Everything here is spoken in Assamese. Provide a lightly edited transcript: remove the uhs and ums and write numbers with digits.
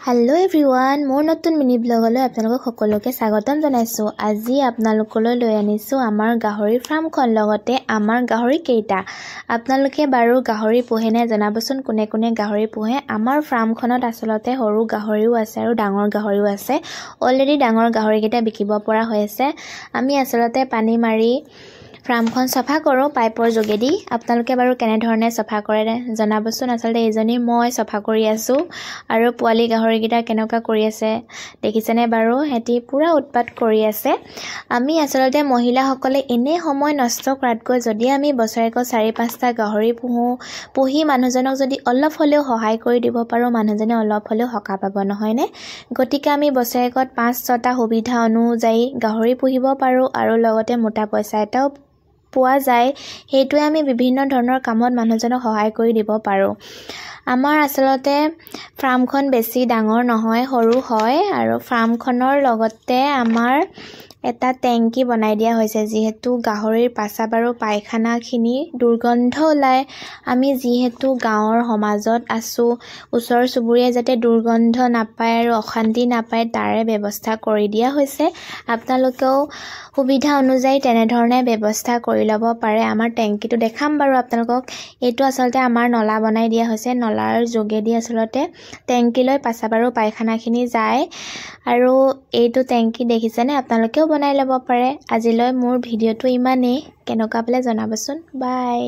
हेलो एवरीवन मोर नतुन मिनी ब्लगলৈ আপোনালোকক সকলোকে স্বাগতম জনাইছো। আজি আপোনালোকলৈ লৈ আনিছো আমাৰ গাহৰি ফাৰ্মখন লগতে আমাৰ গাহৰি কেইটা। আপোনালোকে বাৰু গাহৰি পোহে নে জনাবচোন, কোনে কোনে গাহৰি পোহে। আমাৰ ফাৰ্মখনত আসলতে সৰু গাহৰিও আছে আৰু ডাঙৰ গাহৰিও আছে। অলৰেডি ডাঙৰ গাহৰি কেইটা বিকিব পৰা হৈছে। আমি আসলতে পানী মাৰি ফাৰ্মখন সফা কৰো পাইপৰ যোগেদি। আপোনালোকে বাৰু কেনে ধৰণে সফা কৰে জনাবচোন। আসলতে এজনী মই সফা কৰি আছো আৰু পোৱালি গাহৰি গিটা কেনেকা কৰি আছে দেখিছেনে বাৰু, হেতি পুৰা উৎপাত কৰি আছে। আমি আসলতে মহিলাসকলে এনে সময় নষ্ট কৰাতকৈ যদি আমি বছৰেকত 4-5টা গাহৰি পুহি মানুহজনক যদি অলপ হলেও সহায় কৰি দিব পাৰো, মানুহজনে অলপ হলেও হকা পাব নহয়নে। গতিকে আমি বছৰেকত 5-6টা সুবিধা অনুযায়ী গাহৰি পুহিব পাৰো আৰু লগতে মোটা পইচা এটাও পোৱা যায়। হেতুৱে আমি বিভিন্ন ধৰণৰ কামত মানুহজনক সহায় কৰি দিব পাৰো। আমাৰ আসলতে ফাৰ্মখন বেছি ডাঙৰ নহয়, সৰু হয় আৰু ফাৰ্মখনৰ লগতে আমাৰ এটা টেংকি বনাই দিয়া হৈছে। যিহেতু গাহৰিৰ পাছাব আৰু পায়খানাখিনি দুৰ্গন্ধ ওলায়, আমি যিহেতু গাঁৱৰ সমাজত আছো, ওচৰ চুবুৰীয়া যাতে দুৰ্গন্ধ নাপায় আৰু অশান্তি নাপায় তাৰে ব্যৱস্থা কৰি দিয়া হৈছে। আপোনালোকেও সুবিধা অনুযায়ী তেনে ধৰণে ব্যৱস্থা কৰি ল'ব পাৰে। আমাৰ টেংকিটো দেখাম বাৰু আপোনালোকক। এইটো আসলতে আমাৰ নলা বনাই দিয়া হৈছে। নলাৰ যোগেদি আসলতে টেংকিলৈ পাছাব আৰু পায়খানাখিনি যায় আৰু এইটো টেংকি দেখিছেনে, আপোনালোকেও বনাই ল'ব পাৰে। আজিলৈ মোৰ ভিডিঅ'টো ইমানেই, কেনেকুৱা পালে জনাবচোন। বাই।